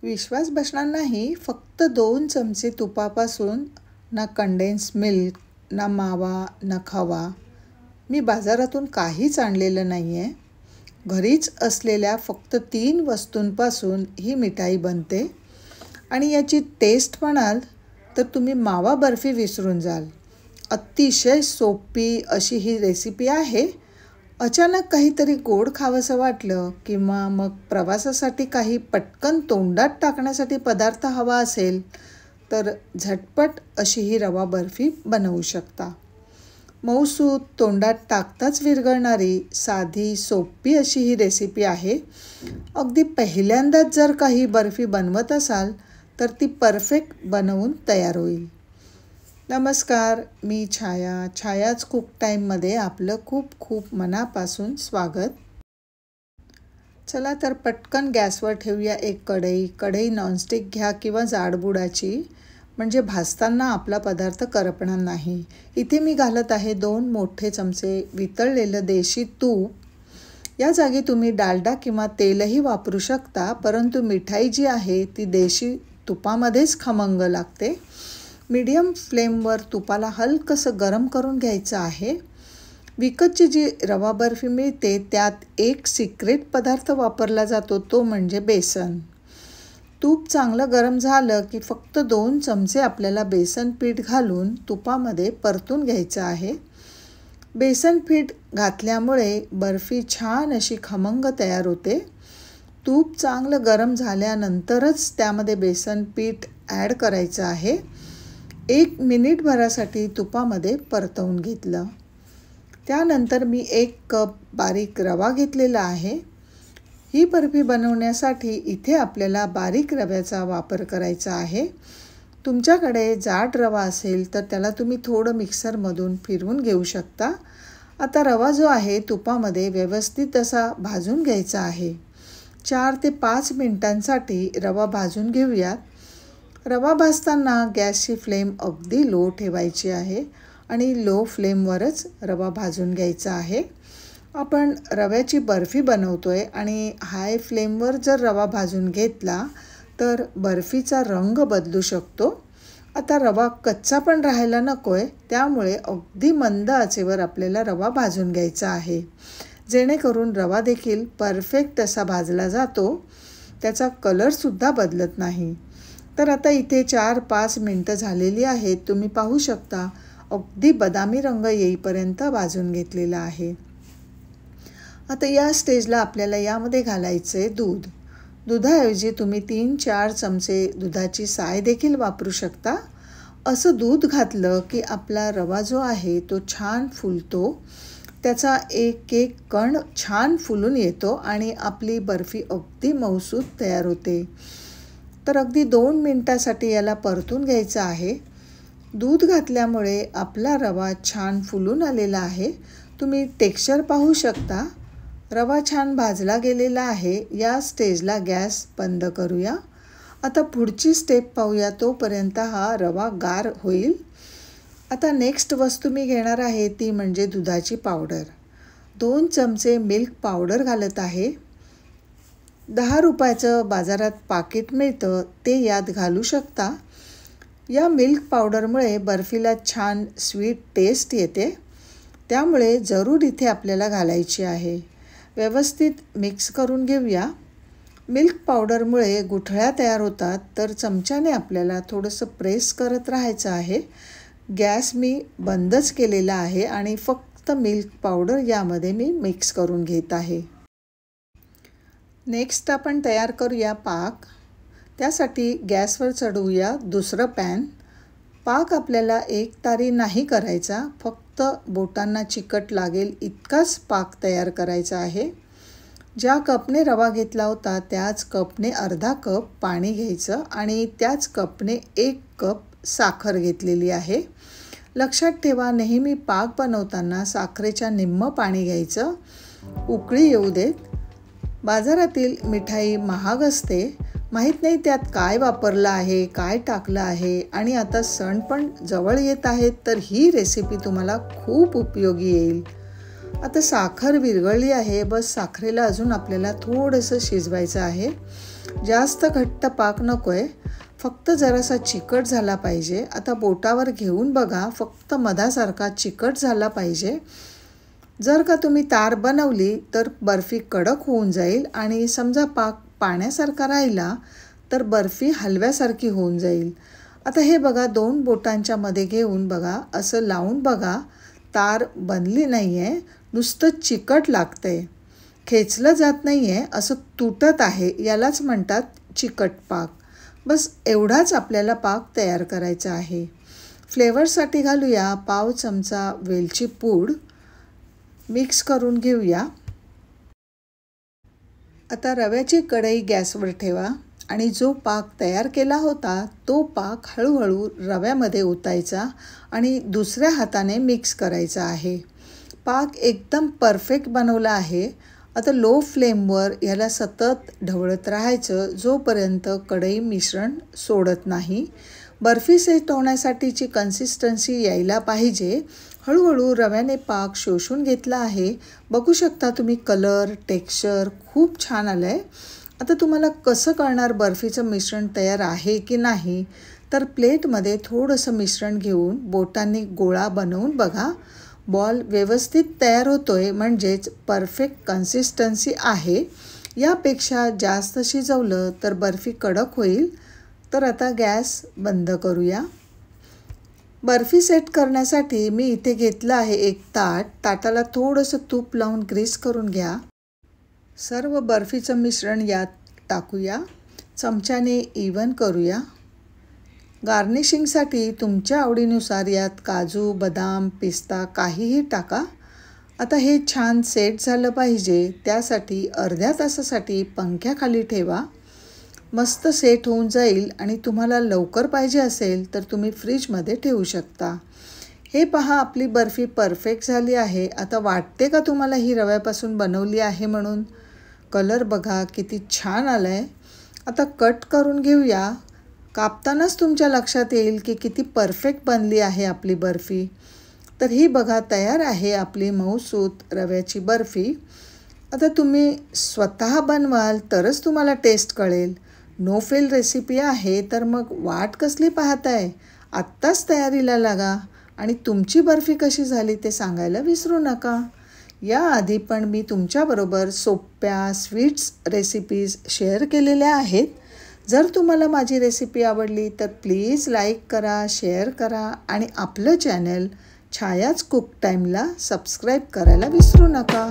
विश्वास बसणार नाही. फक्त 2 चमचे तुपापासून ना कंडेन्स मिल्क, ना मावा, ना खवा. मी बाजारातून काहीच आणलेलं नाही आहे. घरीच असलेल्या फक्त 3 वस्तूंपासून ही मिठाई बनते आणि याची टेस्ट म्हणाल तर तुम्ही मावा बर्फी विसरून जाल. अतिशय सोपी अशी ही रेसिपी आहे. अचानक काहीतरी गोड खावंसं वाटलं किंवा मग प्रवासासाठी काही पटकन तोंडात टाकण्यासाठी पदार्थ हवा असेल तर झटपट अशी ही रवा बर्फी बनवू शकता. मऊसूत तोंडात टाकताच विरघळणारी साधी सोपी अशी ही रेसिपी आहे. अगदी पहिल्यांदाच जर काही बर्फी बनवत असाल तर ती परफेक्ट बनवून तयार होईल. नमस्कार, मी छायाच कुक टाईममध्ये आपलं खूप खूप मनापासून स्वागत. चला तर पटकन गॅसवर ठेवूया एक कढई नॉनस्टिक घ्या किंवा जाडबुडाची, म्हणजे भाजताना आपला पदार्थ करपणार नाही. इथे मी घालत आहे 2 मोठे चमचे वितळलेलं देशी तूप. या जागी तुम्ही डालडा किंवा तेलही वापरू शकता, परंतु मिठाई जी आहे ती देशी तुपामध्येच खमंग लागते. मीडियम फ्लेमवर तुपाला हलकंसं गरम करून घ्यायचं आहे. विकतची जी रवा बर्फी मिळते त्यात एक सिक्रेट पदार्थ वापरला जातो, तो म्हणजे बेसन. तूप चांगलं गरम झालं की फक्त 2 चमचे आपल्याला बेसन पीठ घालून तुपामध्ये परतून घ्यायचं आहे. बेसन पीठ घातल्यामुळे बर्फी छान अशी खमंग तयार होते. तूप चांगलं गरम झाल्यानंतरच त्यामध्ये बेसन पीठ ॲड करायचं आहे. 1 मिनिटभरासाठी तुपामध्ये परतवून घेतलं. त्यानंतर मी 1 कप बारीक रवा घेतलेला आहे. ही बर्फी बनवण्यासाठी इथे आपल्याला बारीक रव्याचा वापर करायचा आहे. तुमच्याकडे जाड रवा असेल तर त्याला तुम्ही थोडं मिक्सरमधून फिरवून घेऊ शकता. आता रवा जो आहे तुपामध्ये व्यवस्थित असा भाजून घ्यायचा आहे. 4 ते 5 मिनिटांसाठी रवा भाजून घेऊयात. रवा भाजताना गॅसची फ्लेम अगदी लो ठेवायची आहे आणि लो फ्लेमवरच रवा भाजून घ्यायचा आहे. आपण रव्याची बर्फी बनवतोय आणि हाय फ्लेमवर जर रवा भाजून घेतला तर बर्फीचा रंग बदलू शकतो. आता रवा कच्चा पण राहायला नको आहे, त्यामुळे अगदी मंद आचेवर आपल्याला रवा भाजून घ्यायचा आहे, जेणेकरून रवा देखील परफेक्ट असा भाजला जातो, त्याचा कलरसुद्धा बदलत नाही. तर आता इथे 4-5 मिनटं झालेली आहेत. तुम्ही पाहू शकता अगदी बदामी रंग येईपर्यंत भाजून घेतलेला आहे. आता या स्टेजला आपल्याला यामध्ये घालायचं आहे दूध. दुधाऐवजी तुम्ही 3-4 चमचे दुधाची साय देखील वापरू शकता. असं दूध घातलं की आपला रवा जो आहे तो छान फुलतो. त्याचा एक कण छान फुलून येतो आणि आपली बर्फी अगदी मऊसूत तयार होते. तर अगदी 2 मिनिटासाठी याला परतून घ्यायचं आहे. दूध घातल्यामुळे आपला रवा छान फुलून आलेला आहे. तुम्ही टेक्स्चर पाहू शकता. रवा छान भाजला गेलेला आहे. या स्टेजला गॅस बंद करूया. आता पुढची स्टेप पाहूया. तोपर्यंत हा रवा गार होईल. आता नेक्स्ट वस्तू मी घेणार आहे ती म्हणजे दुधाची पावडर. 2 चमचे मिल्क पावडर घालत आहे. 10 रुपयाचं बाजारात पाकिट मिळतं, ते यात घालू शकता. या मिल्क पावडरमुळे बर्फीला छान स्वीट टेस्ट येते, त्यामुळे जरूर इथे आपल्याला घालायची आहे. व्यवस्थित मिक्स करून घेऊया. मिल्क पावडरमुळे गुठळ्या तयार होतात, तर चमच्याने आपल्याला थोडंसं प्रेस करत राहायचं आहे. गॅस मी बंदच केलेला आहे आणि फक्त मिल्क पावडर यामध्ये मी मिक्स करून घेत आहे. नेक्स्ट आपण तयार करूया पाक. त्यासाठी गॅसवर चढवूया दुसरं पॅन. पाक आपल्याला एकतारी नाही करायचा, फक्त बोटांना चिकट लागेल इतकाच पाक तयार करायचा आहे. ज्या कपने रवा घेतला होता त्याच कपने अर्धा कप पाणी घ्यायचं आणि त्याच कपने 1 कप साखर घेतलेली आहे. लक्षात ठेवा, नेहमी पाक बनवताना साखरेच्या निम्म पाणी घ्यायचं. उकळी येऊ देत. बाजारातील मिठाई महाग असते, माहीत नाही त्यात काय वापरलं आहे, काय टाकलं आहे, आणि आता सण पण जवळ येत आहेत, तर ही रेसिपी तुम्हाला खूप उपयोगी येईल. आता साखर विरघळली आहे, बस साखरेला अजून आपल्याला थोडंसं शिजवायचं आहे. जास्त घट्ट पाक नको आहे, फक्त जरासा चिकट झाला पाहिजे. आता बोटावर घेऊन बघा, फक्त मधासारखा चिकट झाला पाहिजे. जर का तुम्ही तार बनवली तर बर्फी कडक होऊन जाईल आणि समजा पाक पाण्यासारखा राहिला तर बर्फी हलव्यासारखी होऊन जाईल. आता हे बघा, 2 बोटांच्या मध्ये घेऊन बघा, असं लावून बघा, तार बनली नाही आहे, नुसतं चिकट लागतं आहे, खेचलं जात नाही आहे, असं तुटत आहे, यालाच म्हणतात चिकट पाक. बस एवढाच आपल्याला पाक तयार करायचा आहे. फ्लेवरसाठी घालूया पाव चमचा वेलची पूड, मिक्स करून घेऊया. आता रव्याची कढई गॅसवर ठेवा आणि जो पाक तयार केला होता तो पाक हळूहळू रव्यामध्ये ओतायचा आणि दुसऱ्या हाताने मिक्स करायचा आहे. पाक एकदम परफेक्ट बनवला आहे. आता लो फ्लेमवर याला सतत ढवळत राहायचं जोपर्यंत कढई मिश्रण सोडत नाही. बर्फी सेट होण्यासाठीची कन्सिस्टन्सी यायला पाहिजे. हळूहळू रव्याने पाक शोषून घेतला आहे. बघू शकता तुम्ही, कलर टेक्स्चर खूप छान आलं आहे. आता तुम्हाला कसं कळणार बर्फीचं मिश्रण तयार आहे की नाही, तर प्लेटमध्ये थोडंसं मिश्रण घेऊन बोटांनी गोळा बनवून बघा. बॉल व्यवस्थित तयार होतोय म्हणजेच परफेक्ट कन्सिस्टन्सी आहे. यापेक्षा जास्त शिजवलं तर बर्फी कडक होईल. तर आता गॅस बंद करूया. बर्फी सेट करण्यासाठी मी इथे घेतलं आहे एक ताट. ताटाला थोडंसं तूप लावून ग्रीस करून घ्या. सर्व बर्फीचं मिश्रण यात टाकूया. चमच्याने इव्हन करूया. गार्निशिंगसाठी तुमच्या आवडीनुसार यात काजू, बदाम, पिस्ता काहीही टाका. आता हे छान सेट झालं पाहिजे, त्यासाठी अर्ध्या तासासाठी पंख्याखाली ठेवा. मस्त सेट होऊन जाईल आणि तुम्हाला लवकर पाहिजे असेल तर तुम्ही फ्रीजमध्ये ठेवू शकता. हे पहा, आपली बर्फी परफेक्ट झाली आहे. आता वाटते का तुम्हाला ही रव्यापासून बनवली आहे म्हणून? कलर बघा किती छान आला आहे. आता कट करून घेऊया. कापतानाच तुमच्या लक्षात येईल की किती परफेक्ट बनली आहे आपली बर्फी. तर ही बघा, तयार आहे आपली मऊसूत रव्याची बर्फी. आता तुम्ही स्वतः बनवाल तरच तुम्हाला टेस्ट कळेल. नो फेल रेसिपी आहे, तर मग वाट कसली पाहताय? आत्ताच तयारीला लागा आणि तुमची बर्फी कशी झाली ते सांगायला विसरू नका. याआधी पण मी तुमच्याबरोबर सोप्या स्वीट्स रेसिपीज शेअर केलेल्या आहेत. जर तुम्हाला माझी रेसिपी आवडली तर प्लीज लाईक करा, शेअर करा आणि आपलं चॅनल छायाच कुक टाईमला सबस्क्राईब करायला विसरू नका.